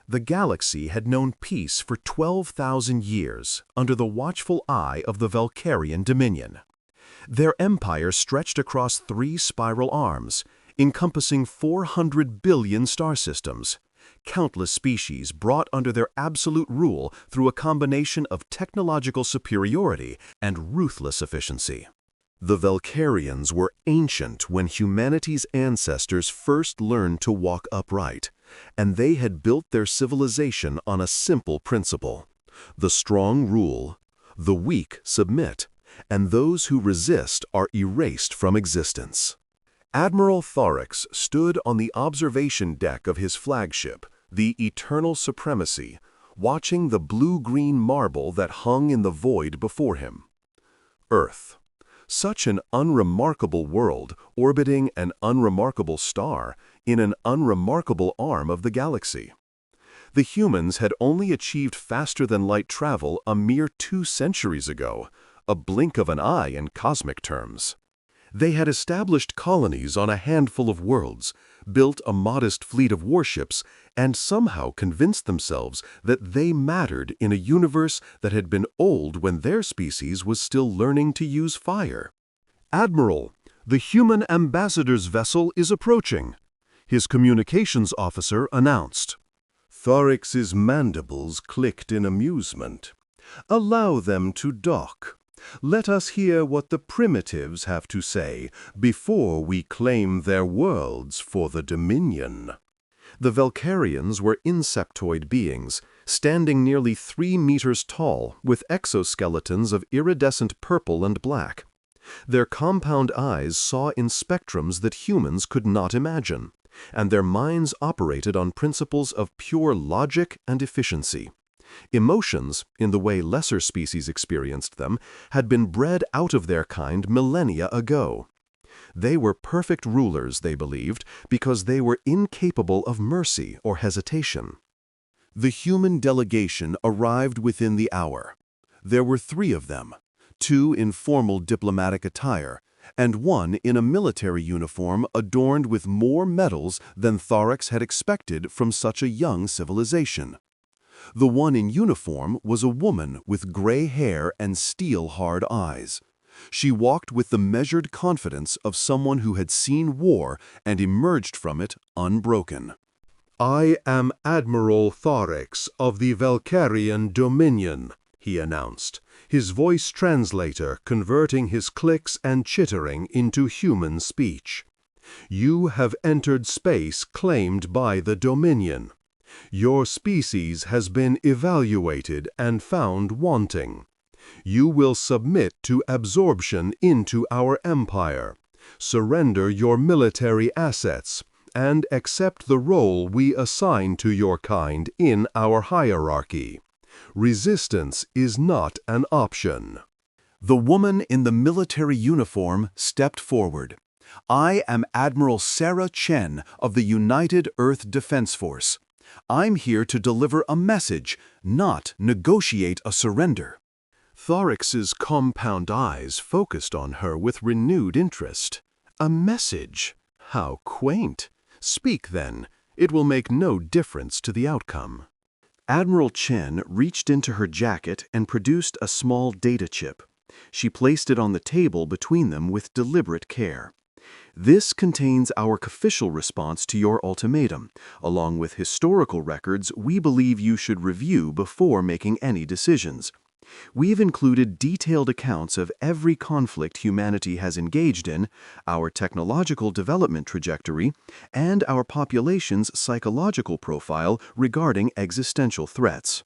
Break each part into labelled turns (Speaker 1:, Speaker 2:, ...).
Speaker 1: The galaxy had known peace for 12,000 years under the watchful eye of the Valkyrian Dominion. Their empire stretched across 3 spiral arms, encompassing 400 billion star systems, countless species brought under their absolute rule through a combination of technological superiority and ruthless efficiency. The Valkyrians were ancient when humanity's ancestors first learned to walk upright, and they had built their civilization on a simple principle: the strong rule, the weak submit, and those who resist are erased from existence. Admiral Thorax stood on the observation deck of his flagship, the Eternal Supremacy, watching the blue-green marble that hung in the void before him. Earth. Such an unremarkable world orbiting an unremarkable star in an unremarkable arm of the galaxy. The humans had only achieved faster-than-light travel a mere 2 centuries ago, a blink of an eye in cosmic terms. They had established colonies on a handful of worlds, built a modest fleet of warships, and somehow convinced themselves that they mattered in a universe that had been old when their species was still learning to use fire. "Admiral, the human ambassador's vessel is approaching," his communications officer announced. Thorax's mandibles clicked in amusement. "Allow them to dock. Let us hear what the primitives have to say before we claim their worlds for the Dominion." The Valkyrians were insectoid beings, standing nearly 3 meters tall, with exoskeletons of iridescent purple and black. Their compound eyes saw in spectrums that humans could not imagine, and their minds operated on principles of pure logic and efficiency. Emotions, in the way lesser species experienced them, had been bred out of their kind millennia ago. They were perfect rulers, they believed, because they were incapable of mercy or hesitation. The human delegation arrived within the hour. There were 3 of them, 2 in formal diplomatic attire, and 1 in a military uniform adorned with more medals than Thorax had expected from such a young civilization. The one in uniform was a woman with gray hair and steel-hard eyes. She walked with the measured confidence of someone who had seen war and emerged from it unbroken. "I am Admiral Thorax of the Valkyrian Dominion," he announced, his voice translator converting his clicks and chittering into human speech. "You have entered space claimed by the Dominion. Your species has been evaluated and found wanting. You will submit to absorption into our empire, surrender your military assets, and accept the role we assign to your kind in our hierarchy. Resistance is not an option." The woman in the military uniform stepped forward. "I am Admiral Sarah Chen of the United Earth Defense Force. I'm here to deliver a message, not negotiate a surrender." Thorax's compound eyes focused on her with renewed interest. "A message? How quaint! Speak then. It will make no difference to the outcome." Admiral Chen reached into her jacket and produced a small data chip. She placed it on the table between them with deliberate care. "This contains our official response to your ultimatum, along with historical records we believe you should review before making any decisions. We've included detailed accounts of every conflict humanity has engaged in, our technological development trajectory, and our population's psychological profile regarding existential threats."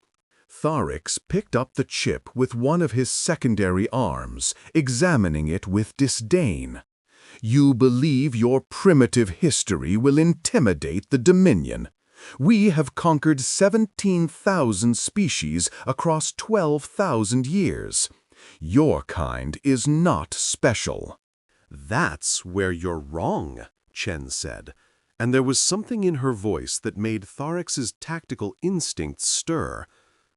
Speaker 1: Thorax picked up the chip with one of his secondary arms, examining it with disdain. "You believe your primitive history will intimidate the Dominion? We have conquered 17,000 species across 12,000 years. Your kind is not special." "That's where you're wrong," Chen said, and there was something in her voice that made Thorax's tactical instincts stir.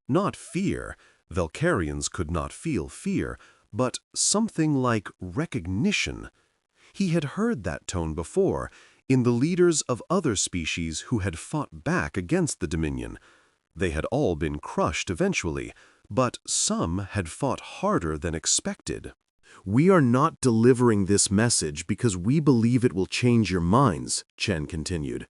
Speaker 1: Not fear, Valkyrians could not feel fear, but something like recognition. He had heard that tone before, in the leaders of other species who had fought back against the Dominion. They had all been crushed eventually, but some had fought harder than expected. "We are not delivering this message because we believe it will change your minds," Chen continued.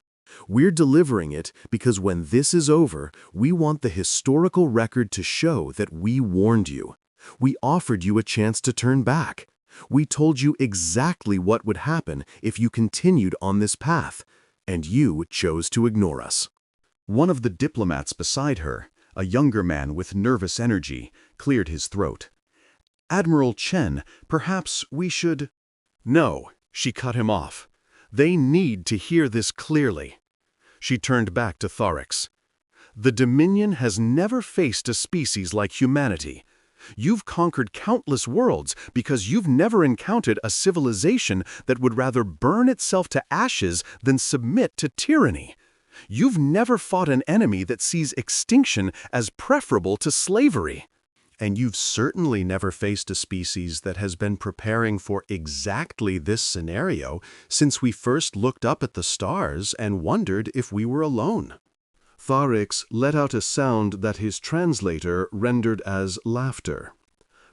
Speaker 1: "We're delivering it because when this is over, we want the historical record to show that we warned you. We offered you a chance to turn back. We told you exactly what would happen if you continued on this path, and you chose to ignore us." One of the diplomats beside her, a younger man with nervous energy, cleared his throat. "Admiral Chen, perhaps we should—" "No," she cut him off. "They need to hear this clearly." She turned back to Thorax. "The Dominion has never faced a species like humanity. You've conquered countless worlds because you've never encountered a civilization that would rather burn itself to ashes than submit to tyranny. You've never fought an enemy that sees extinction as preferable to slavery. And you've certainly never faced a species that has been preparing for exactly this scenario since we first looked up at the stars and wondered if we were alone." Thorax let out a sound that his translator rendered as laughter.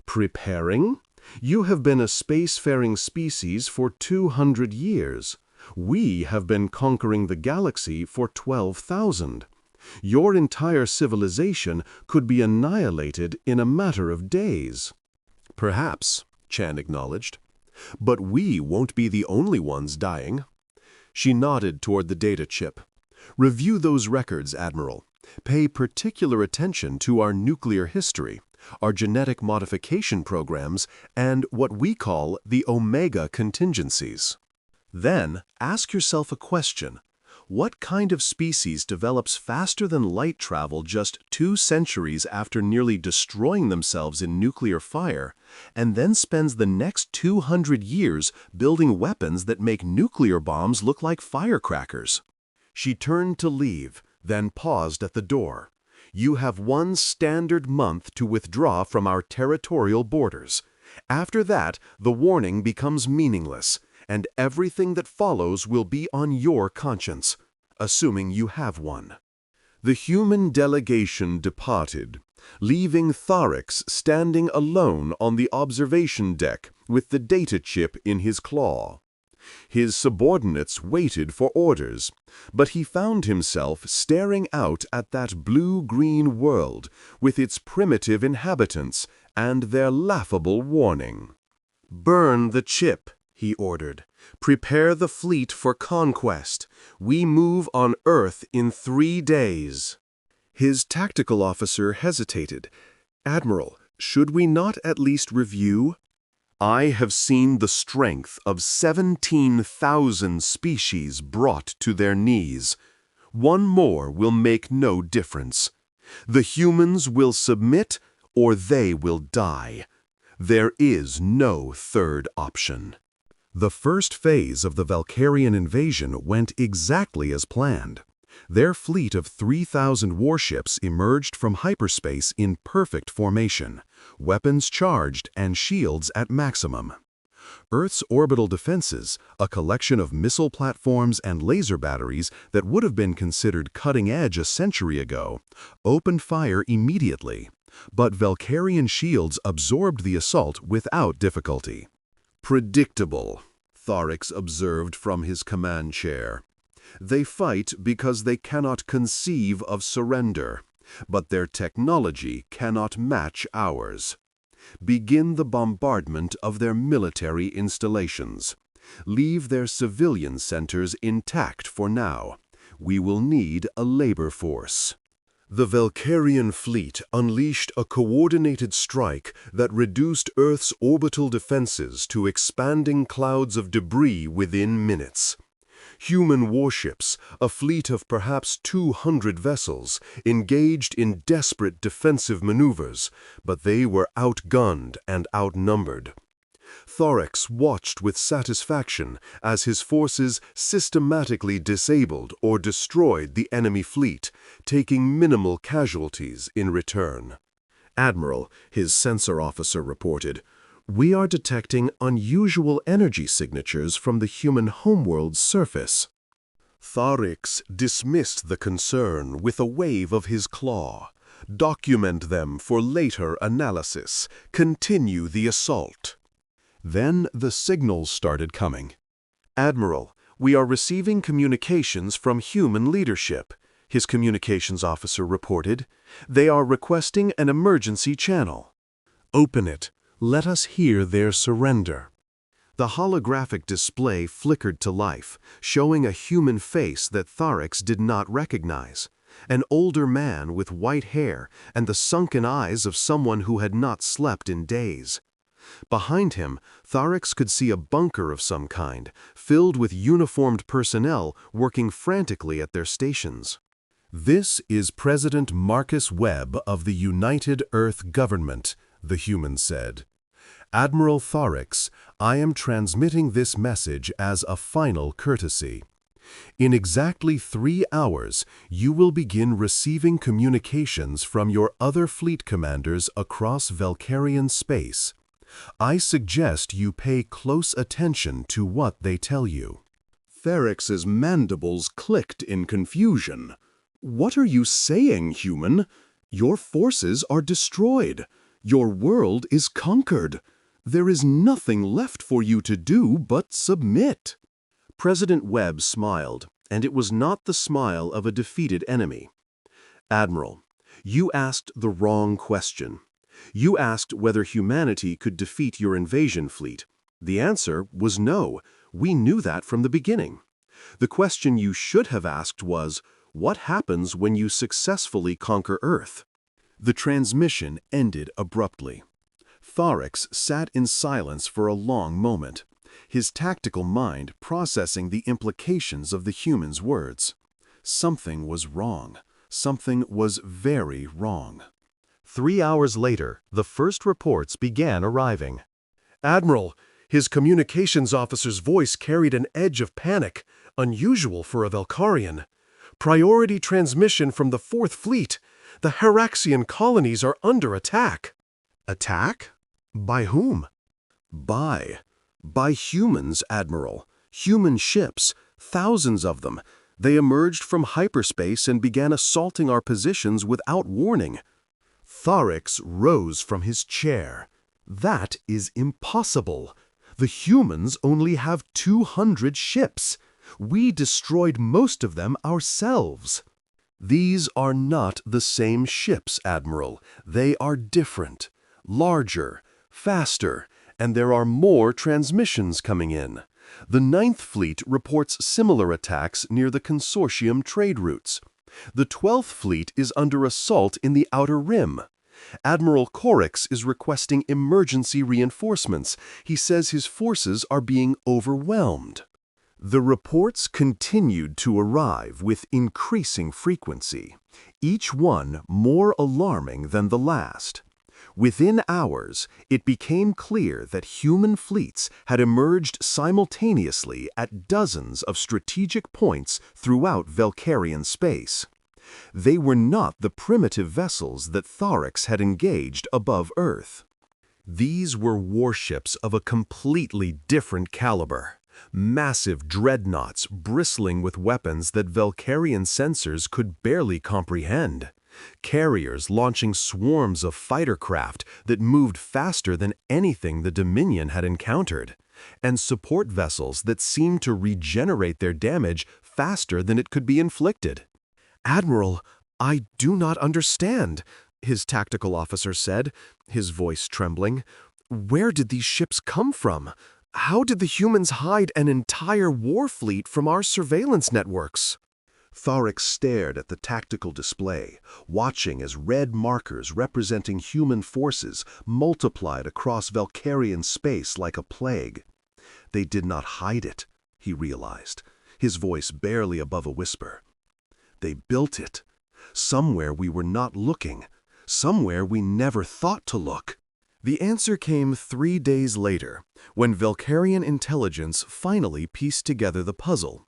Speaker 1: "Preparing? You have been a spacefaring species for 200 years. We have been conquering the galaxy for 12,000. Your entire civilization could be annihilated in a matter of days." "Perhaps," Chan acknowledged. "But we won't be the only ones dying." She nodded toward the data chip. "Review those records, Admiral. Pay particular attention to our nuclear history, our genetic modification programs, and what we call the Omega contingencies. Then ask yourself a question. What kind of species develops faster than light travel just 2 centuries after nearly destroying themselves in nuclear fire, and then spends the next 200 years building weapons that make nuclear bombs look like firecrackers?" She turned to leave, then paused at the door. "You have 1 standard month to withdraw from our territorial borders. After that, the warning becomes meaningless, and everything that follows will be on your conscience, assuming you have one." The human delegation departed, leaving Thorax standing alone on the observation deck with the data chip in his claw. His subordinates waited for orders, but he found himself staring out at that blue-green world with its primitive inhabitants and their laughable warning. "Burn the chip," he ordered. "Prepare the fleet for conquest. We move on Earth in 3 days." His tactical officer hesitated. "Admiral, should we not at least review?" "I have seen the strength of 17,000 species brought to their knees. 1 more will make no difference. The humans will submit or they will die. There is no third option." The first phase of the Valkyrian invasion went exactly as planned. Their fleet of 3,000 warships emerged from hyperspace in perfect formation, weapons charged and shields at maximum. Earth's orbital defenses, a collection of missile platforms and laser batteries that would have been considered cutting-edge a century ago, opened fire immediately, but Valkyrian shields absorbed the assault without difficulty. "Predictable," Thorax observed from his command chair. "They fight because they cannot conceive of surrender, but their technology cannot match ours. Begin the bombardment of their military installations. Leave their civilian centers intact for now. We will need a labor force." The Valkyrian fleet unleashed a coordinated strike that reduced Earth's orbital defenses to expanding clouds of debris within minutes. Human warships, a fleet of perhaps 200 vessels, engaged in desperate defensive maneuvers, but they were outgunned and outnumbered. Thorax watched with satisfaction as his forces systematically disabled or destroyed the enemy fleet, taking minimal casualties in return. "Admiral," his sensor officer reported, "we are detecting unusual energy signatures from the human homeworld's surface." Tharix dismissed the concern with a wave of his claw. Document them for later analysis. Continue the assault. Then the signals started coming. Admiral, we are receiving communications from human leadership, his communications officer reported. They are requesting an emergency channel. Open it. Let us hear their surrender. The holographic display flickered to life, showing a human face that Tharix did not recognize. An older man with white hair and the sunken eyes of someone who had not slept in days. Behind him, Tharix could see a bunker of some kind, filled with uniformed personnel working frantically at their stations. This is President Marcus Webb of the United Earth Government, the human said. Admiral Tharix, I am transmitting this message as a final courtesy. In exactly 3 hours, you will begin receiving communications from your other fleet commanders across Valkyrian space. I suggest you pay close attention to what they tell you. Tharix's mandibles clicked in confusion. What are you saying, human? Your forces are destroyed. Your world is conquered. There is nothing left for you to do but submit. President Webb smiled, and it was not the smile of a defeated enemy. Admiral, you asked the wrong question. You asked whether humanity could defeat your invasion fleet. The answer was no. We knew that from the beginning. The question you should have asked was, what happens when you successfully conquer Earth? The transmission ended abruptly. Tharix sat in silence for a long moment, his tactical mind processing the implications of the human's words. Something was wrong. Something was very wrong. 3 hours later, the first reports began arriving. Admiral, his communications officer's voice carried an edge of panic, unusual for a Valkyrian. Priority transmission from the 4th Fleet. The Heraxian colonies are under attack. Attack? By whom? By humans, Admiral. Human ships, thousands of them. They emerged from hyperspace and began assaulting our positions without warning. Tharix rose from his chair. That is impossible. The humans only have 200 ships. We destroyed most of them ourselves. These are not the same ships, Admiral. They are different, larger, faster, and there are more transmissions coming in. The 9th Fleet reports similar attacks near the consortium trade routes. The 12th Fleet is under assault in the Outer Rim. Admiral Korix is requesting emergency reinforcements. He says his forces are being overwhelmed. The reports continued to arrive with increasing frequency, each one more alarming than the last. Within hours, it became clear that human fleets had emerged simultaneously at dozens of strategic points throughout Valkyrian space. They were not the primitive vessels that Tharix had engaged above Earth. These were warships of a completely different caliber. Massive dreadnoughts bristling with weapons that Valkyrian sensors could barely comprehend. Carriers launching swarms of fighter craft that moved faster than anything the Dominion had encountered, and support vessels that seemed to regenerate their damage faster than it could be inflicted. Admiral, I do not understand, his tactical officer said, his voice trembling. Where did these ships come from? How did the humans hide an entire war fleet from our surveillance networks? Tharix stared at the tactical display, watching as red markers representing human forces multiplied across Valkyrian space like a plague. They did not hide it, he realized, his voice barely above a whisper. They built it. Somewhere we were not looking. Somewhere we never thought to look. The answer came 3 days later, when Valkyrian intelligence finally pieced together the puzzle.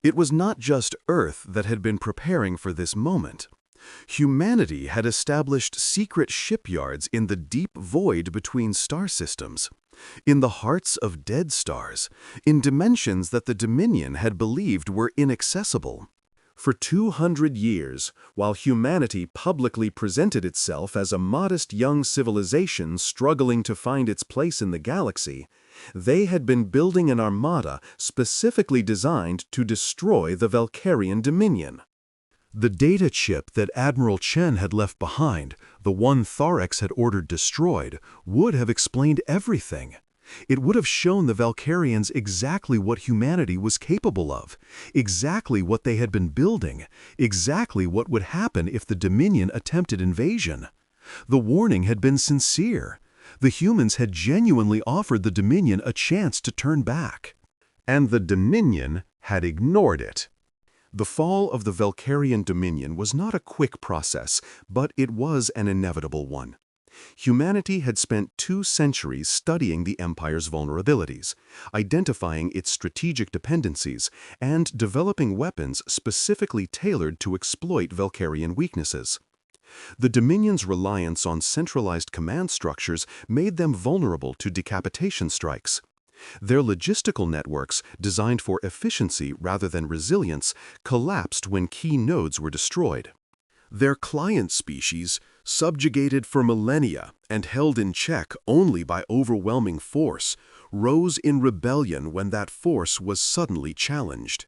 Speaker 1: It was not just Earth that had been preparing for this moment. Humanity had established secret shipyards in the deep void between star systems. in the hearts of dead stars, in dimensions that the Dominion had believed were inaccessible. For 200 years, while humanity publicly presented itself as a modest young civilization struggling to find its place in the galaxy, they had been building an armada specifically designed to destroy the Valkyrian Dominion. The data chip that Admiral Chen had left behind, the one Tharex had ordered destroyed, would have explained everything. It would have shown the Valkyrians exactly what humanity was capable of, exactly what they had been building, exactly what would happen if the Dominion attempted invasion. The warning had been sincere. The humans had genuinely offered the Dominion a chance to turn back. And the Dominion had ignored it. The fall of the Valkyrian Dominion was not a quick process, but it was an inevitable one. Humanity had spent 2 centuries studying the Empire's vulnerabilities, identifying its strategic dependencies, and developing weapons specifically tailored to exploit Valkyrian weaknesses. The Dominion's reliance on centralized command structures made them vulnerable to decapitation strikes. Their logistical networks, designed for efficiency rather than resilience, collapsed when key nodes were destroyed. Their client species, subjugated for millennia and held in check only by overwhelming force, rose in rebellion when that force was suddenly challenged.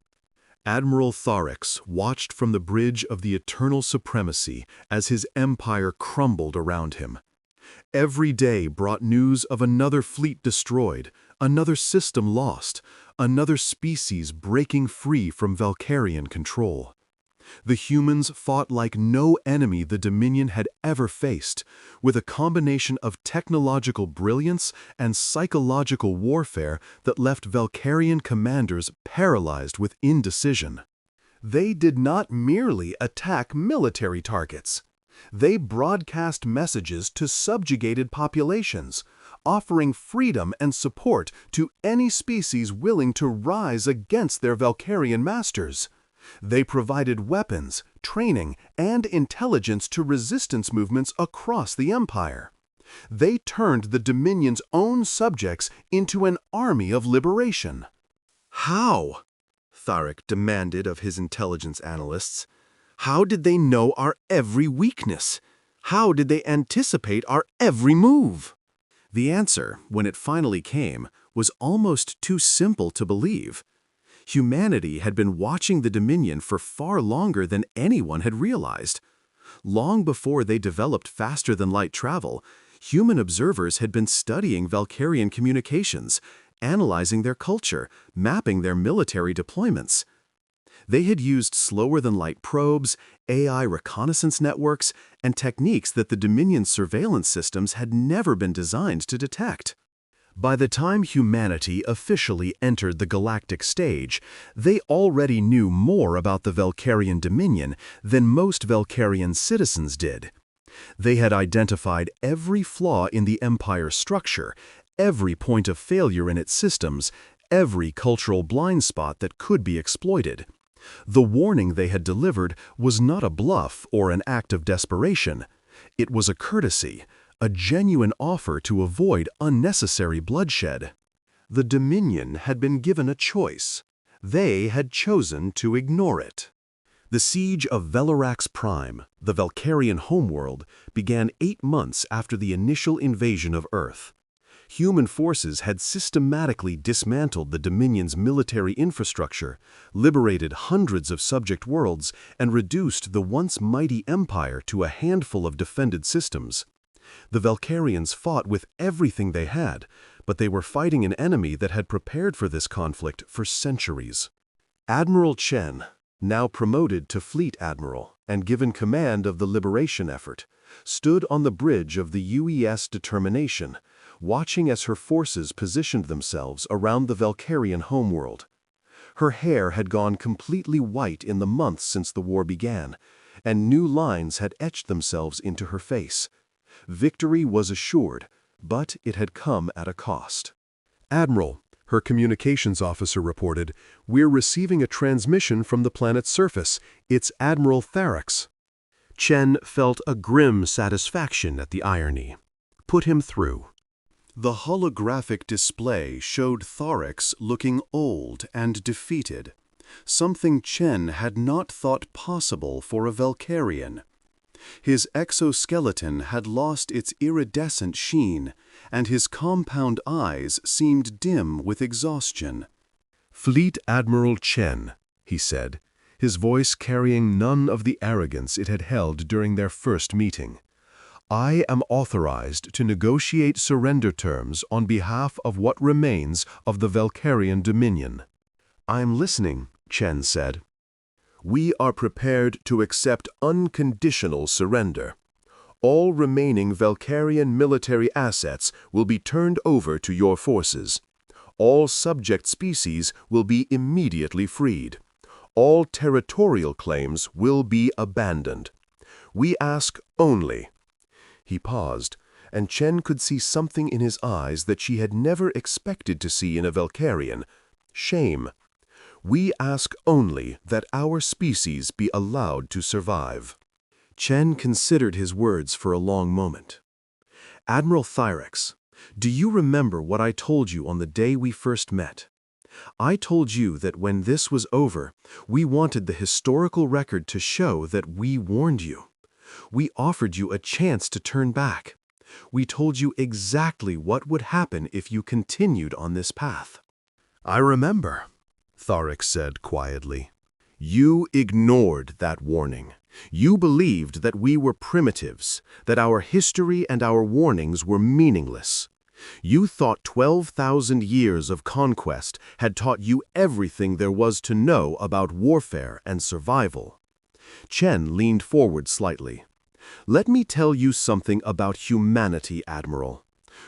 Speaker 1: Admiral Tharex watched from the bridge of the eternal supremacy as his empire crumbled around him. Every day brought news of another fleet destroyed, another system lost, another species breaking free from Valkyrian control. The humans fought like no enemy the Dominion had ever faced, with a combination of technological brilliance and psychological warfare that left Valkyrian commanders paralyzed with indecision. They did not merely attack military targets. They broadcast messages to subjugated populations, offering freedom and support to any species willing to rise against their Valkyrian masters. They provided weapons, training, and intelligence to resistance movements across the Empire. They turned the Dominion's own subjects into an army of liberation. How? Tharex demanded of his intelligence analysts. How did they know our every weakness? How did they anticipate our every move? The answer, when it finally came, was almost too simple to believe. Humanity had been watching the Dominion for far longer than anyone had realized. Long before they developed faster-than-light travel, human observers had been studying Valkyrian communications, analyzing their culture, mapping their military deployments. They had used slower-than-light probes, AI reconnaissance networks, and techniques that the Dominion's surveillance systems had never been designed to detect. By the time humanity officially entered the galactic stage, they already knew more about the Valkyrian Dominion than most Valkyrian citizens did. They had identified every flaw in the Empire's structure, every point of failure in its systems, every cultural blind spot that could be exploited. The warning they had delivered was not a bluff or an act of desperation. It was a courtesy, a genuine offer to avoid unnecessary bloodshed. The Dominion had been given a choice. They had chosen to ignore it. The siege of Velarax Prime, the Valkyrian homeworld, began 8 months after the initial invasion of Earth. Human forces had systematically dismantled the Dominion's military infrastructure, liberated hundreds of subject worlds, and reduced the once mighty empire to a handful of defended systems. The Valkyrians fought with everything they had, but they were fighting an enemy that had prepared for this conflict for centuries. Admiral Chen, now promoted to Fleet Admiral and given command of the liberation effort, stood on the bridge of the UES Determination, watching as her forces positioned themselves around the Valkyrian homeworld. Her hair had gone completely white in the months since the war began, and new lines had etched themselves into her face. Victory was assured, but it had come at a cost. "Admiral," her communications officer reported, "we're receiving a transmission from the planet's surface. It's Admiral Tharex." Chen felt a grim satisfaction at the irony. "Put him through." The holographic display showed Thorax looking old and defeated, something Chen had not thought possible for a Valkyrian. His exoskeleton had lost its iridescent sheen, and his compound eyes seemed dim with exhaustion. "Fleet Admiral Chen," he said, his voice carrying none of the arrogance it had held during their first meeting. "I am authorized to negotiate surrender terms on behalf of what remains of the Valkyrian Dominion." "I'm listening," Chen said. "We are prepared to accept unconditional surrender. All remaining Valkyrian military assets will be turned over to your forces. All subject species will be immediately freed. All territorial claims will be abandoned. We ask only—" He paused, and Chen could see something in his eyes that she had never expected to see in a Valkyrian: shame. "We ask only that our species be allowed to survive." Chen considered his words for a long moment. "Admiral Thyrex, do you remember what I told you on the day we first met? I told you that when this was over, we wanted the historical record to show that we warned you. We offered you a chance to turn back. We told you exactly what would happen if you continued on this path." "I remember," Thyrex said quietly. "You ignored that warning. You believed that we were primitives, that our history and our warnings were meaningless. You thought 12,000 years of conquest had taught you everything there was to know about warfare and survival." Chen leaned forward slightly. "Let me tell you something about humanity, Admiral.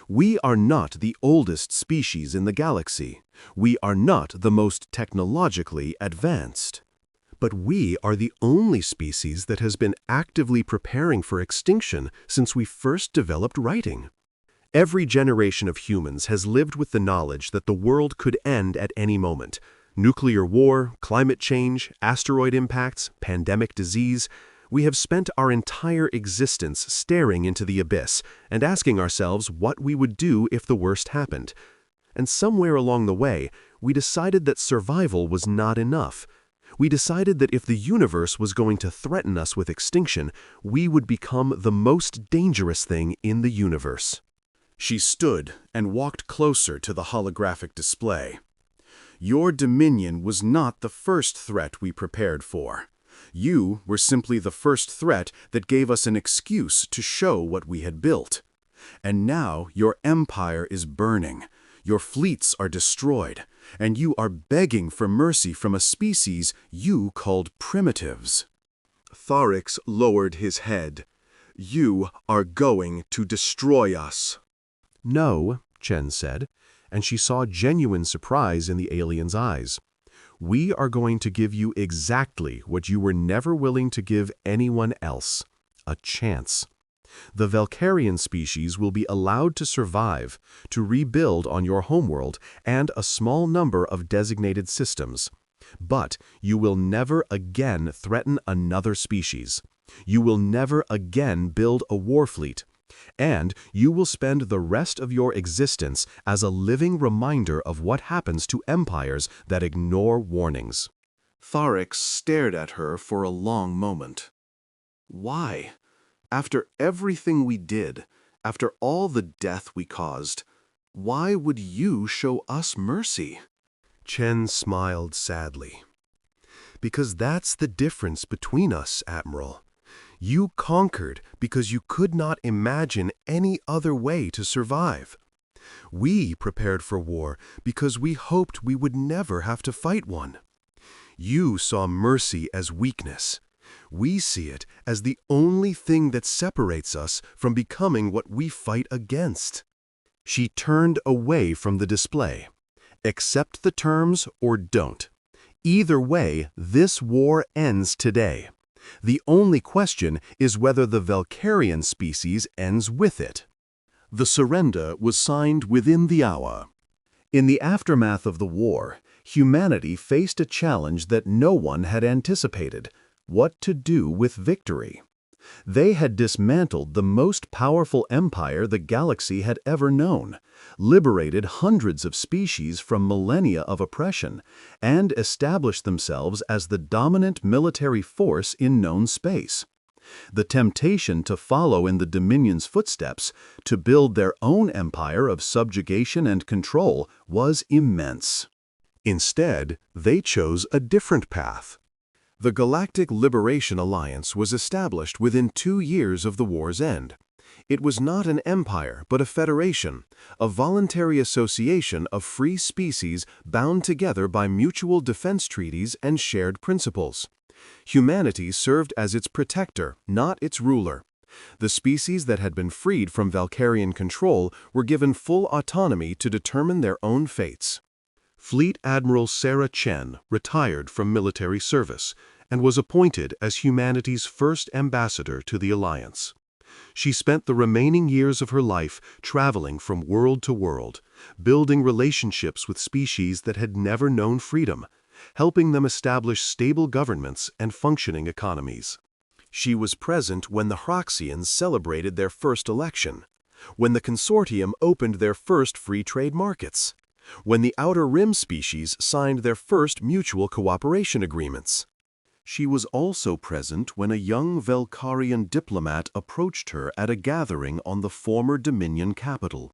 Speaker 1: We are not the oldest species in the galaxy. We are not the most technologically advanced. But we are the only species that has been actively preparing for extinction since we first developed writing. Every generation of humans has lived with the knowledge that the world could end at any moment. Nuclear war, climate change, asteroid impacts, pandemic disease. We have spent our entire existence staring into the abyss and asking ourselves what we would do if the worst happened. And somewhere along the way, we decided that survival was not enough. We decided that if the universe was going to threaten us with extinction, we would become the most dangerous thing in the universe." She stood and walked closer to the holographic display. "Your dominion was not the first threat we prepared for. You were simply the first threat that gave us an excuse to show what we had built. And now your empire is burning, your fleets are destroyed, and you are begging for mercy from a species you called primitives." Thyrex lowered his head. "You are going to destroy us." "No," Chen said, and she saw genuine surprise in the alien's eyes. "We are going to give you exactly what you were never willing to give anyone else: a chance. The Valkyrian species will be allowed to survive, to rebuild on your homeworld and a small number of designated systems. But you will never again threaten another species. You will never again build a war fleet. And you will spend the rest of your existence as a living reminder of what happens to empires that ignore warnings." Thyrex stared at her for a long moment. "Why? After everything we did, after all the death we caused, why would you show us mercy?" Chen smiled sadly. "Because that's the difference between us, Admiral. You conquered because you could not imagine any other way to survive. We prepared for war because we hoped we would never have to fight one. You saw mercy as weakness. We see it as the only thing that separates us from becoming what we fight against." She turned away from the display. "Accept the terms or don't. Either way, this war ends today. The only question is whether the Valkyrian species ends with it." The surrender was signed within the hour. In the aftermath of the war, humanity faced a challenge that no one had anticipated: what to do with victory. They had dismantled the most powerful empire the galaxy had ever known, liberated hundreds of species from millennia of oppression, and established themselves as the dominant military force in known space. The temptation to follow in the Dominion's footsteps, to build their own empire of subjugation and control, was immense. Instead, they chose a different path. The Galactic Liberation Alliance was established within 2 years of the war's end. It was not an empire, but a federation, a voluntary association of free species bound together by mutual defense treaties and shared principles. Humanity served as its protector, not its ruler. The species that had been freed from Valkyrian control were given full autonomy to determine their own fates. Fleet Admiral Sarah Chen retired from military service and was appointed as humanity's first ambassador to the Alliance. She spent the remaining years of her life traveling from world to world, building relationships with species that had never known freedom, helping them establish stable governments and functioning economies. She was present when the Hroxians celebrated their first election, when the Consortium opened their first free trade markets, when the Outer Rim species signed their first mutual cooperation agreements. She was also present when a young Valkyrian diplomat approached her at a gathering on the former Dominion capital.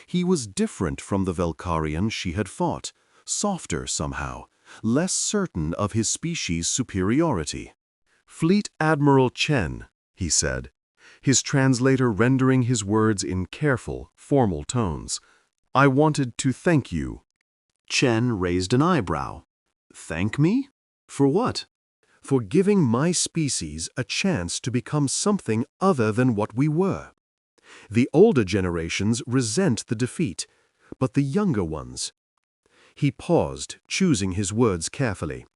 Speaker 1: He was different from the Valkyrian she had fought, softer somehow, less certain of his species' superiority. "Fleet Admiral Chen," he said, his translator rendering his words in careful, formal tones. "I wanted to thank you." Chen raised an eyebrow. "Thank me? For what?" "For giving my species a chance to become something other than what we were. The older generations resent the defeat, but the younger ones—" He paused, choosing his words carefully.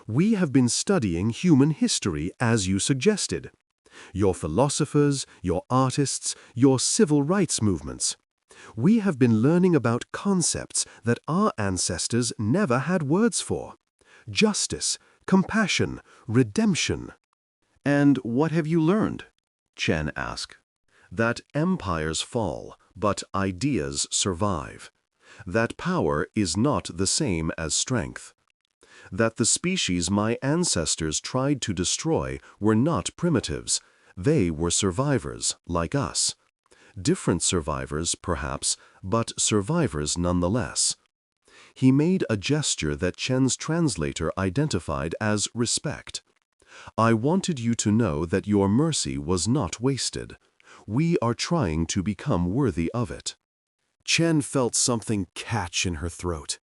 Speaker 1: "We have been studying human history as you suggested. Your philosophers, your artists, your civil rights movements. We have been learning about concepts that our ancestors never had words for. Justice, compassion, redemption." "And what have you learned?" Chen asked. "That empires fall, but ideas survive. That power is not the same as strength. That the species my ancestors tried to destroy were not primitives. They were survivors, like us. Different survivors, perhaps, but survivors nonetheless." He made a gesture that Chen's translator identified as respect. "I wanted you to know that your mercy was not wasted. We are trying to become worthy of it." Chen felt something catch in her throat.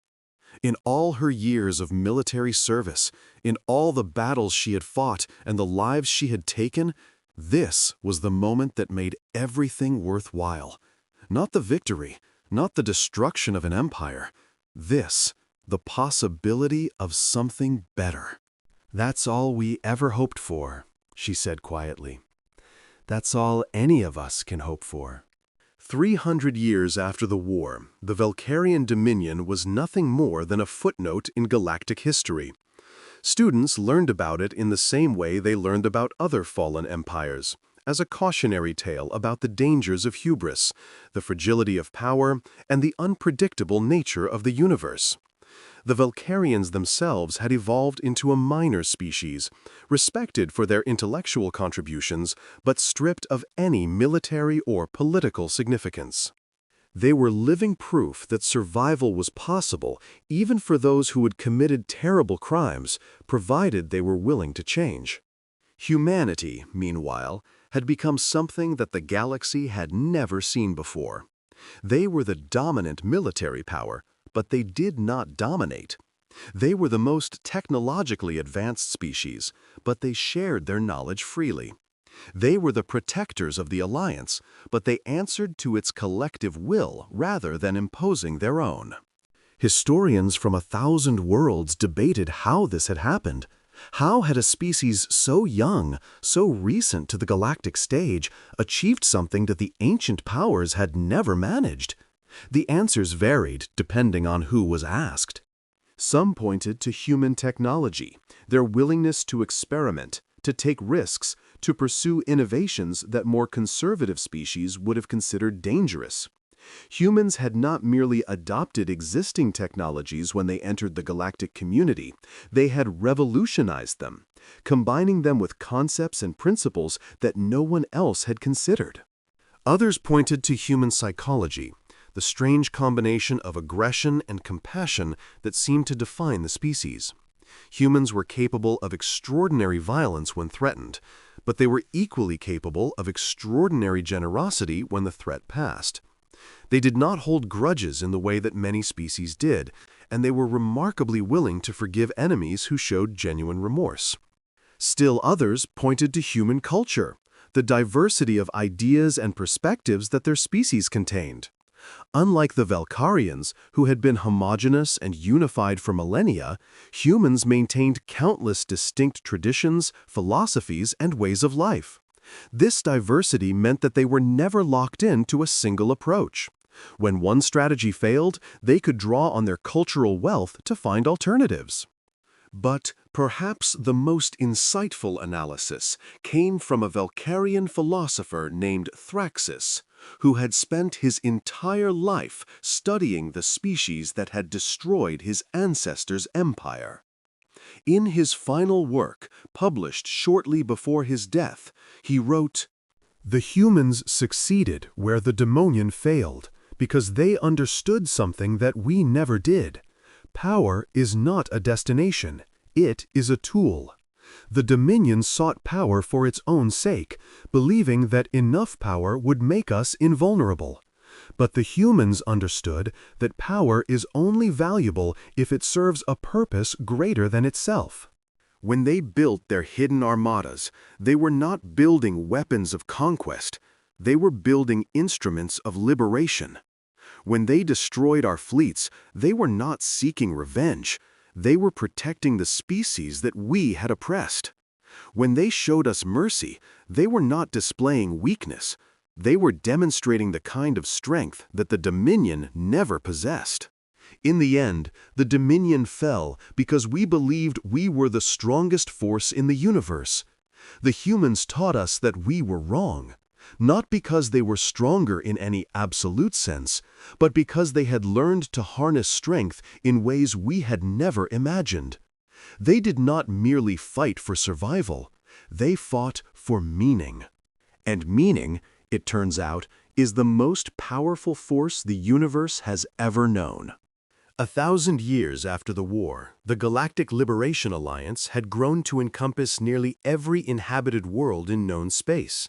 Speaker 1: In all her years of military service, in all the battles she had fought and the lives she had taken, this was the moment that made everything worthwhile. Not the victory, not the destruction of an empire. This, the possibility of something better. "That's all we ever hoped for," she said quietly. "That's all any of us can hope for." 300 years after the war, the Valkyrian Dominion was nothing more than a footnote in galactic history. Students learned about it in the same way they learned about other fallen empires, as a cautionary tale about the dangers of hubris, the fragility of power, and the unpredictable nature of the universe. The Valkyrians themselves had evolved into a minor species, respected for their intellectual contributions, but stripped of any military or political significance. They were living proof that survival was possible even for those who had committed terrible crimes, provided they were willing to change. Humanity, meanwhile, had become something that the galaxy had never seen before. They were the dominant military power, but they did not dominate. They were the most technologically advanced species, but they shared their knowledge freely. They were the protectors of the Alliance, but they answered to its collective will rather than imposing their own. Historians from 1,000 worlds debated how this had happened. How had a species so young, so recent to the galactic stage, achieved something that the ancient powers had never managed? The answers varied depending on who was asked. Some pointed to human technology, their willingness to experiment, to take risks, to pursue innovations that more conservative species would have considered dangerous. Humans had not merely adopted existing technologies when they entered the galactic community, they had revolutionized them, combining them with concepts and principles that no one else had considered. Others pointed to human psychology, the strange combination of aggression and compassion that seemed to define the species. Humans were capable of extraordinary violence when threatened, but they were equally capable of extraordinary generosity when the threat passed. They did not hold grudges in the way that many species did, and they were remarkably willing to forgive enemies who showed genuine remorse. Still others pointed to human culture, the diversity of ideas and perspectives that their species contained. Unlike the Valkyrians, who had been homogeneous and unified for millennia, humans maintained countless distinct traditions, philosophies, and ways of life. This diversity meant that they were never locked into a single approach. When one strategy failed, they could draw on their cultural wealth to find alternatives. But perhaps the most insightful analysis came from a Valkyrian philosopher named Thraxis, who had spent his entire life studying the species that had destroyed his ancestors' empire. In his final work, published shortly before his death, he wrote, "The humans succeeded where the Demonian failed, because they understood something that we never did. Power is not a destination, it is a tool. The Dominion sought power for its own sake, believing that enough power would make us invulnerable. But the humans understood that power is only valuable if it serves a purpose greater than itself." When they built their hidden armadas, they were not building weapons of conquest, they were building instruments of liberation. When they destroyed our fleets, they were not seeking revenge, they were protecting the species that we had oppressed. When they showed us mercy, they were not displaying weakness, they were demonstrating the kind of strength that the Dominion never possessed. In the end, the Dominion fell because we believed we were the strongest force in the universe. The humans taught us that we were wrong, not because they were stronger in any absolute sense, but because they had learned to harness strength in ways we had never imagined. They did not merely fight for survival, they fought for meaning. And meaning, it turns out, is the most powerful force the universe has ever known. 1,000 years after the war, the Galactic Liberation Alliance had grown to encompass nearly every inhabited world in known space.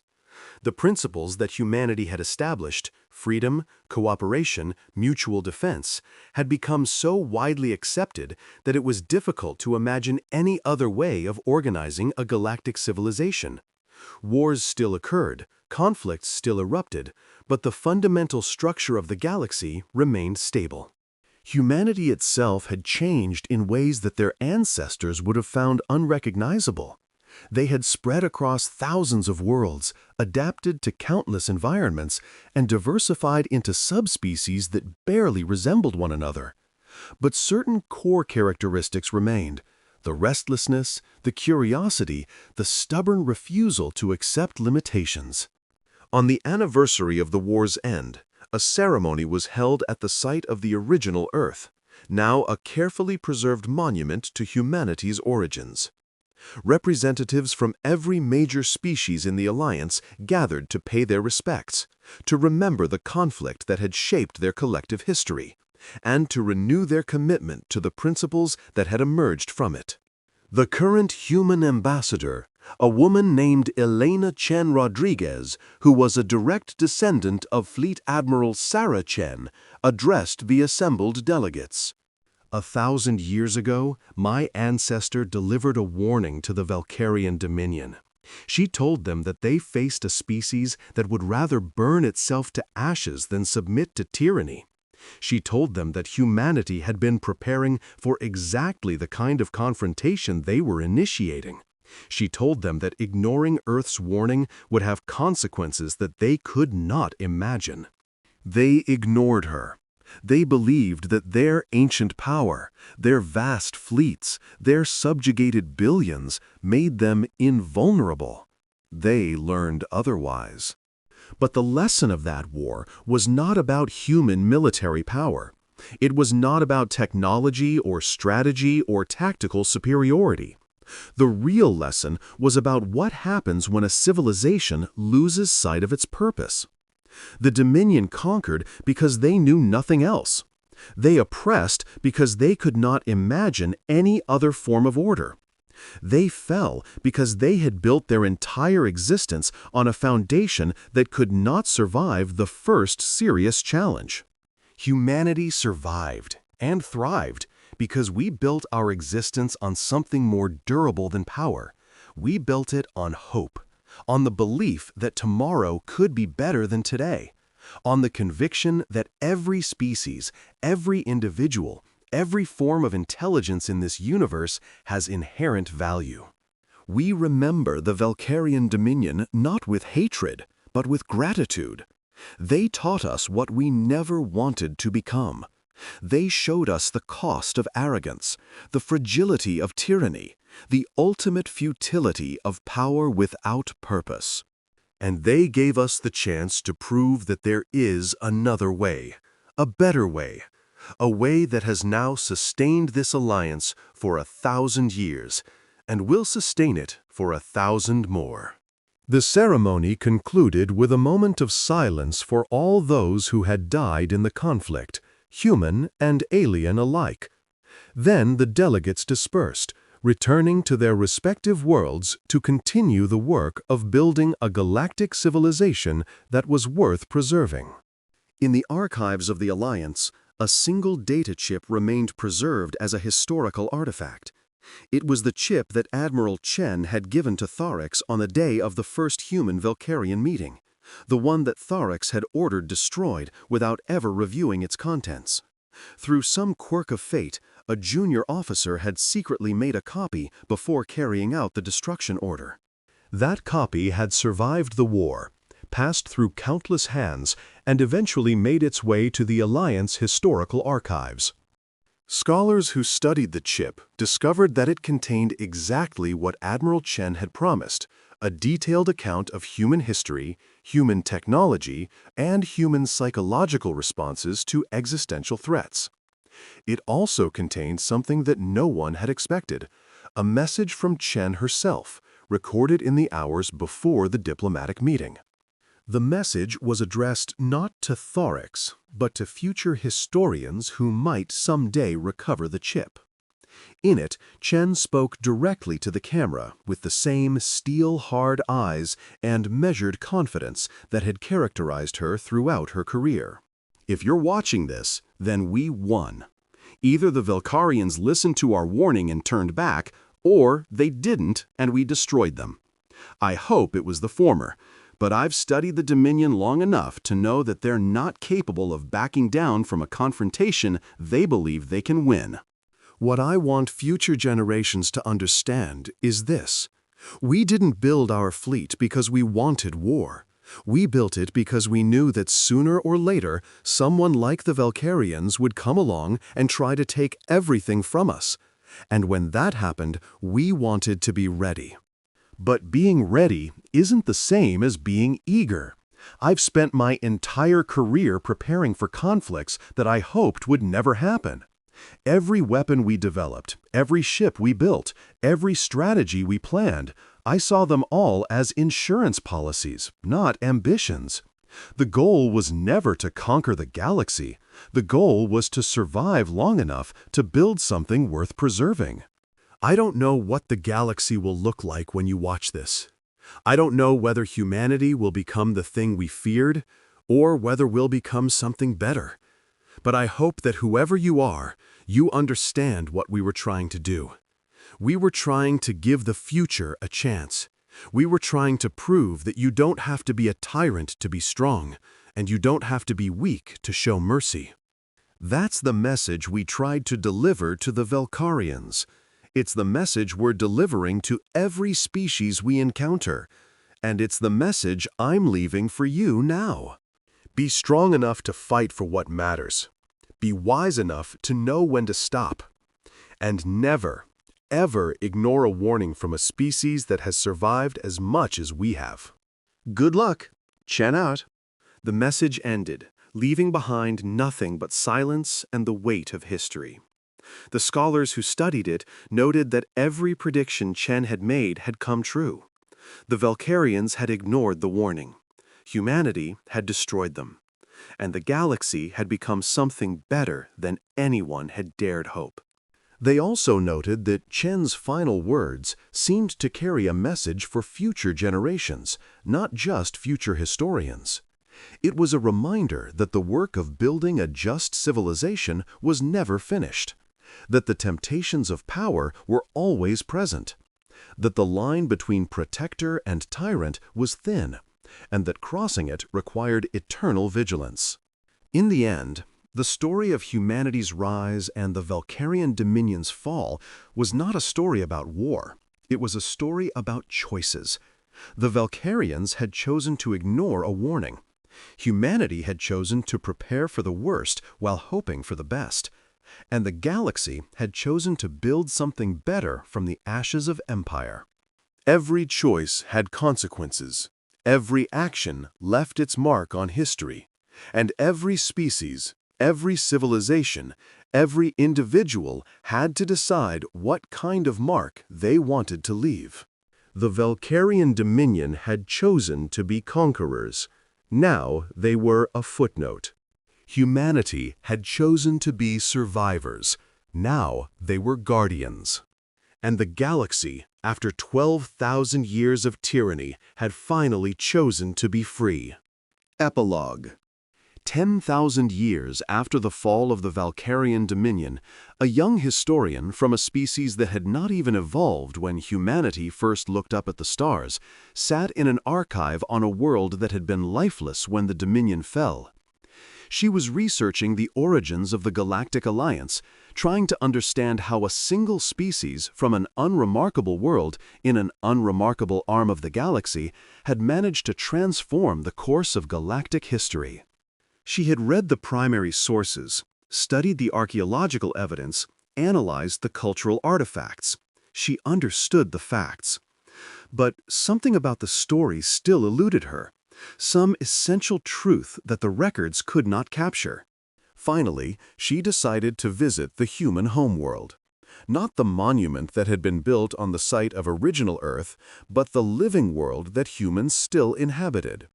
Speaker 1: The principles that humanity had established, freedom, cooperation, mutual defense, had become so widely accepted that it was difficult to imagine any other way of organizing a galactic civilization. Wars still occurred, conflicts still erupted, but the fundamental structure of the galaxy remained stable. Humanity itself had changed in ways that their ancestors would have found unrecognizable. They had spread across thousands of worlds, adapted to countless environments, and diversified into subspecies that barely resembled one another. But certain core characteristics remained: the restlessness, the curiosity, the stubborn refusal to accept limitations. On the anniversary of the war's end, a ceremony was held at the site of the original Earth, now a carefully preserved monument to humanity's origins. Representatives from every major species in the Alliance gathered to pay their respects, to remember the conflict that had shaped their collective history, and to renew their commitment to the principles that had emerged from it. The current human ambassador, a woman named Elena Chen Rodriguez, who was a direct descendant of Fleet Admiral Sarah Chen, addressed the assembled delegates. 1,000 years ago, my ancestor delivered a warning to the Valkyrian Dominion. She told them that they faced a species that would rather burn itself to ashes than submit to tyranny. She told them that humanity had been preparing for exactly the kind of confrontation they were initiating. She told them that ignoring Earth's warning would have consequences that they could not imagine. They ignored her. They believed that their ancient power, their vast fleets, their subjugated billions made them invulnerable. They learned otherwise. But the lesson of that war was not about human military power. It was not about technology or strategy or tactical superiority. The real lesson was about what happens when a civilization loses sight of its purpose. The Dominion conquered because they knew nothing else. They oppressed because they could not imagine any other form of order. They fell because they had built their entire existence on a foundation that could not survive the first serious challenge. Humanity survived and thrived because we built our existence on something more durable than power. We built it on hope, on the belief that tomorrow could be better than today, on the conviction that every species, every individual, every form of intelligence in this universe has inherent value. We remember the Valkyrian Dominion not with hatred, but with gratitude. They taught us what we never wanted to become. They showed us the cost of arrogance, the fragility of tyranny, the ultimate futility of power without purpose. And they gave us the chance to prove that there is another way, a better way, a way that has now sustained this alliance for 1,000 years and will sustain it for 1,000 more. The ceremony concluded with a moment of silence for all those who had died in the conflict, human and alien alike. Then the delegates dispersed, returning to their respective worlds to continue the work of building a galactic civilization that was worth preserving. In the archives of the Alliance, a single data chip remained preserved as a historical artifact. It was the chip that Admiral Chen had given to Thorax on the day of the first human-Valkyrian meeting, the one that Thorax had ordered destroyed without ever reviewing its contents. Through some quirk of fate, a junior officer had secretly made a copy before carrying out the destruction order. That copy had survived the war, passed through countless hands, and eventually made its way to the Alliance historical archives. Scholars who studied the chip discovered that it contained exactly what Admiral Chen had promised, a detailed account of human history, human technology, and human psychological responses to existential threats. It also contained something that no one had expected, a message from Chen herself, recorded in the hours before the diplomatic meeting. The message was addressed not to Thorax, but to future historians who might someday recover the chip. In it, Chen spoke directly to the camera with the same steel-hard eyes and measured confidence that had characterized her throughout her career. If you're watching this, then we won. Either the Valkyrians listened to our warning and turned back, or they didn't and we destroyed them. I hope it was the former. But I've studied the Dominion long enough to know that they're not capable of backing down from a confrontation they believe they can win. What I want future generations to understand is this. We didn't build our fleet because we wanted war. We built it because we knew that sooner or later, someone like the Valkyrians would come along and try to take everything from us. And when that happened, we wanted to be ready. But being ready isn't the same as being eager. I've spent my entire career preparing for conflicts that I hoped would never happen. Every weapon we developed, every ship we built, every strategy we planned, I saw them all as insurance policies, not ambitions. The goal was never to conquer the galaxy. The goal was to survive long enough to build something worth preserving. I don't know what the galaxy will look like when you watch this. I don't know whether humanity will become the thing we feared, or whether we'll become something better. But I hope that whoever you are, you understand what we were trying to do. We were trying to give the future a chance. We were trying to prove that you don't have to be a tyrant to be strong, and you don't have to be weak to show mercy. That's the message we tried to deliver to the Valkyrians. It's the message we're delivering to every species we encounter. And it's the message I'm leaving for you now. Be strong enough to fight for what matters. Be wise enough to know when to stop. And never, ever ignore a warning from a species that has survived as much as we have. Good luck. Chen out. The message ended, leaving behind nothing but silence and the weight of history. The scholars who studied it noted that every prediction Chen had made had come true. The Valkyrians had ignored the warning. Humanity had destroyed them. And the galaxy had become something better than anyone had dared hope. They also noted that Chen's final words seemed to carry a message for future generations, not just future historians. It was a reminder that the work of building a just civilization was never finished, that the temptations of power were always present, that the line between protector and tyrant was thin, and that crossing it required eternal vigilance. In the end, the story of humanity's rise and the Valkyrian Dominion's fall was not a story about war. It was a story about choices. The Valkyrians had chosen to ignore a warning. Humanity had chosen to prepare for the worst while hoping for the best. And the galaxy had chosen to build something better from the ashes of empire. Every choice had consequences. Every action left its mark on history. And every species, every civilization, every individual had to decide what kind of mark they wanted to leave. The Valkyrian Dominion had chosen to be conquerors. Now they were a footnote. Humanity had chosen to be survivors. Now they were guardians. And the galaxy, after 12,000 years of tyranny, had finally chosen to be free. Epilogue. 10,000 years after the fall of the Valkyrian Dominion, a young historian from a species that had not even evolved when humanity first looked up at the stars, sat in an archive on a world that had been lifeless when the Dominion fell. She was researching the origins of the Galactic Alliance, trying to understand how a single species from an unremarkable world in an unremarkable arm of the galaxy had managed to transform the course of galactic history. She had read the primary sources, studied the archaeological evidence, analyzed the cultural artifacts. She understood the facts. But something about the story still eluded her, some essential truth that the records could not capture. Finally, she decided to visit the human homeworld. Not the monument that had been built on the site of original Earth, but the living world that humans still inhabited.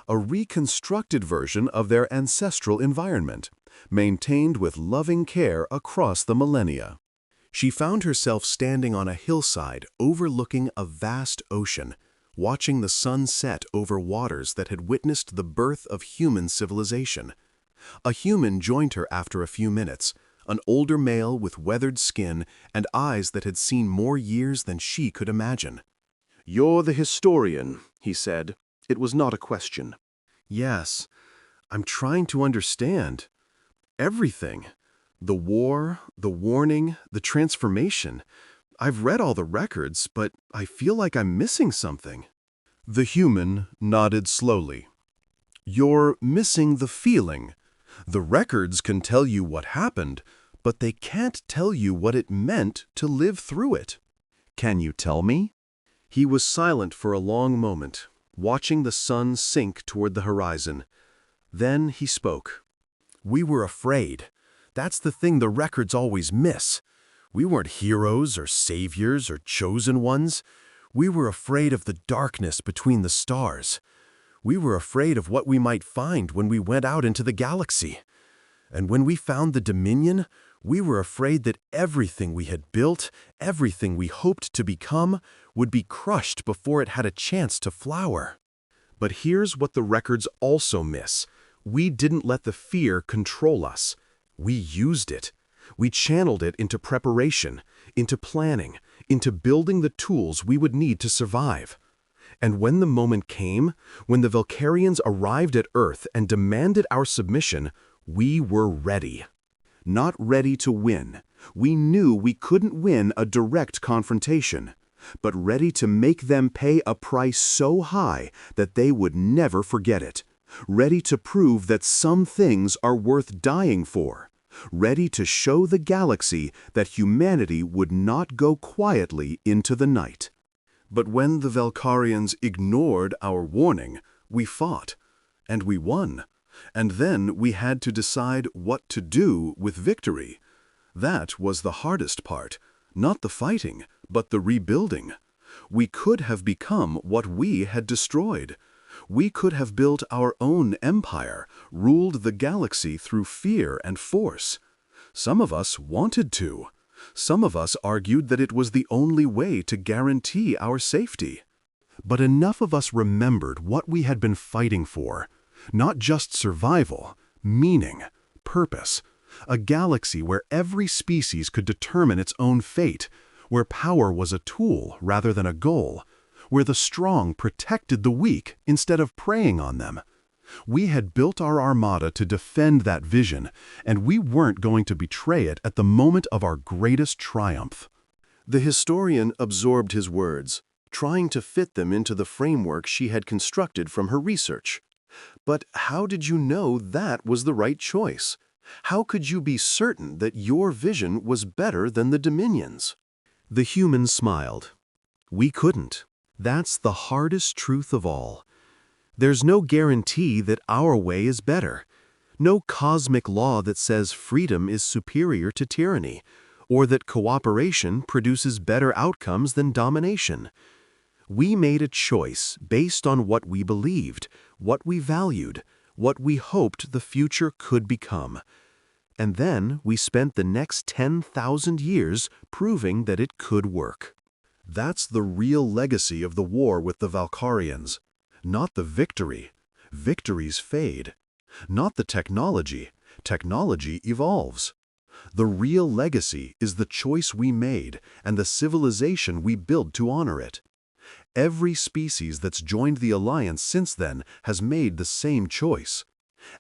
Speaker 1: A reconstructed version of their ancestral environment, maintained with loving care across the millennia. She found herself standing on a hillside overlooking a vast ocean, watching the sun set over waters that had witnessed the birth of human civilization. A human joined her after a few minutes, an older male with weathered skin and eyes that had seen more years than she could imagine. "You're the historian," he said. It was not a question. "Yes, I'm trying to understand. Everything. The war, the warning, the transformation. I've read all the records, but I feel like I'm missing something." The human nodded slowly. "You're missing the feeling. The records can tell you what happened, but they can't tell you what it meant to live through it. Can you tell me?" He was silent for a long moment, watching the sun sink toward the horizon. Then he spoke. "We were afraid. That's the thing the records always miss. We weren't heroes or saviors or chosen ones. We were afraid of the darkness between the stars. We were afraid of what we might find when we went out into the galaxy. And when we found the Dominion, we were afraid that everything we had built, everything we hoped to become, would be crushed before it had a chance to flower. But here's what the records also miss. We didn't let the fear control us. We used it. We channeled it into preparation, into planning, into building the tools we would need to survive. And when the moment came, when the Valkyrians arrived at Earth and demanded our submission, we were ready. Not ready to win. We knew we couldn't win a direct confrontation, but ready to make them pay a price so high that they would never forget it. Ready to prove that some things are worth dying for. ready to show the galaxy that humanity would not go quietly into the night. But when the Valkyrians ignored our warning, we fought, and we won. And then we had to decide what to do with victory. That was the hardest part, not the fighting, but the rebuilding. We could have become what we had destroyed. We could have built our own empire, ruled the galaxy through fear and force. Some of us wanted to. Some of us argued that it was the only way to guarantee our safety. But enough of us remembered what we had been fighting for. Not just survival, meaning, purpose. A galaxy where every species could determine its own fate, where power was a tool rather than a goal, where the strong protected the weak instead of preying on them. We had built our armada to defend that vision, and we weren't going to betray it at the moment of our greatest triumph. The historian absorbed his words, trying to fit them into the framework she had constructed from her research. But how did you know that was the right choice? How could you be certain that your vision was better than the Dominion's? The human smiled. We couldn't. That's the hardest truth of all. There's no guarantee that our way is better. No cosmic law that says freedom is superior to tyranny, or that cooperation produces better outcomes than domination. We made a choice based on what we believed, what we valued, what we hoped the future could become. And then we spent the next 10,000 years proving that it could work. That's the real legacy of the war with the Valkyrians. Not the victory. Victories fade. Not the technology. Technology evolves. The real legacy is the choice we made and the civilization we built to honor it. Every species that's joined the Alliance since then has made the same choice.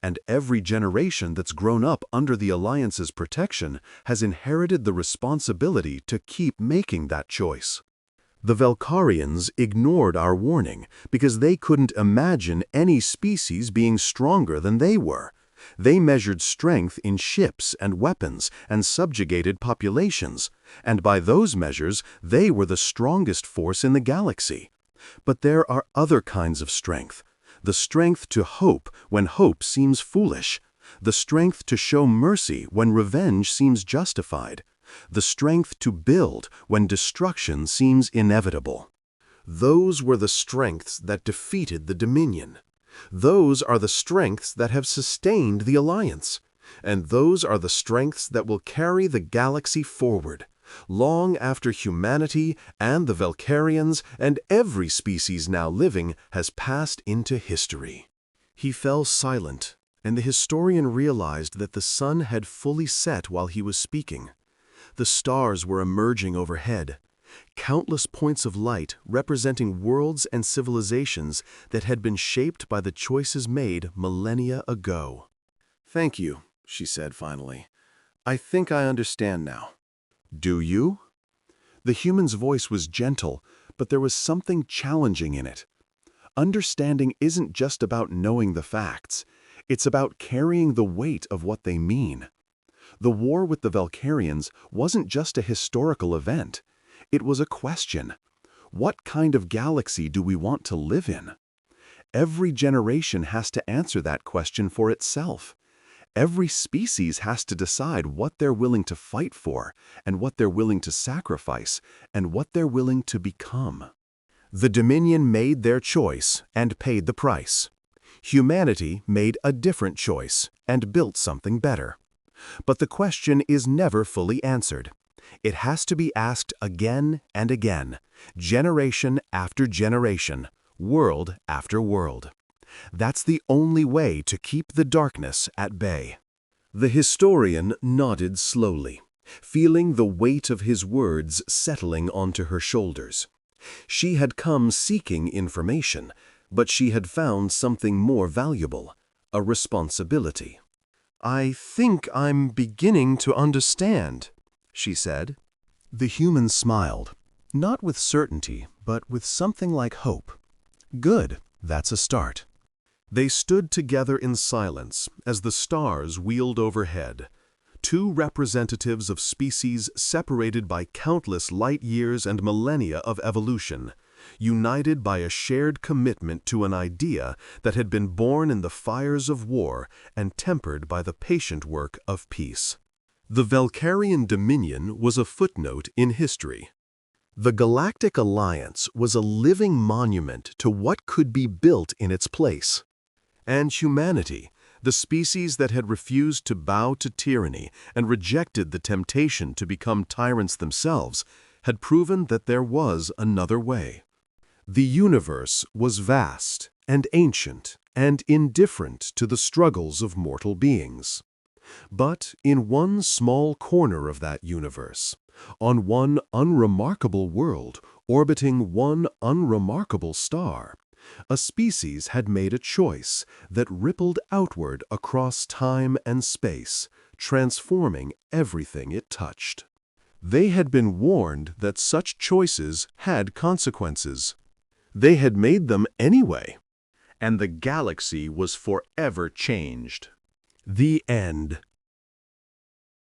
Speaker 1: And every generation that's grown up under the Alliance's protection has inherited the responsibility to keep making that choice. The Valkyrians ignored our warning because they couldn't imagine any species being stronger than they were. They measured strength in ships and weapons and subjugated populations, and by those measures, they were the strongest force in the galaxy. But there are other kinds of strength. The strength to hope when hope seems foolish. The strength to show mercy when revenge seems justified. The strength to build when destruction seems inevitable. Those were the strengths that defeated the Dominion. Those are the strengths that have sustained the Alliance. And those are the strengths that will carry the galaxy forward, long after humanity and the Valkyrians and every species now living has passed into history. He fell silent, and the historian realized that the sun had fully set while he was speaking. The stars were emerging overhead, countless points of light representing worlds and civilizations that had been shaped by the choices made millennia ago. "Thank you," she said finally. "I think I understand now." "Do you?" The human's voice was gentle, but there was something challenging in it. Understanding isn't just about knowing the facts. It's about carrying the weight of what they mean. The war with the Valkyrians wasn't just a historical event. It was a question. What kind of galaxy do we want to live in? Every generation has to answer that question for itself. Every species has to decide what they're willing to fight for, and what they're willing to sacrifice, and what they're willing to become. The Dominion made their choice and paid the price. Humanity made a different choice and built something better. But the question is never fully answered. It has to be asked again and again, generation after generation, world after world. That's the only way to keep the darkness at bay. The historian nodded slowly, feeling the weight of his words settling onto her shoulders. She had come seeking information, but she had found something more valuable, a responsibility. "I think I'm beginning to understand," she said. The human smiled, not with certainty, but with something like hope. "Good, that's a start." They stood together in silence as the stars wheeled overhead. two representatives of species separated by countless light years and millennia of evolution, united by a shared commitment to an idea that had been born in the fires of war and tempered by the patient work of peace. The Valkyrian Dominion was a footnote in history. The Galactic Alliance was a living monument to what could be built in its place. And humanity, the species that had refused to bow to tyranny and rejected the temptation to become tyrants themselves, had proven that there was another way. The universe was vast and ancient and indifferent to the struggles of mortal beings. But in one small corner of that universe, on one unremarkable world orbiting one unremarkable star, a species had made a choice that rippled outward across time and space, transforming everything it touched. They had been warned that such choices had consequences. They had made them anyway, and the galaxy was forever changed. The end.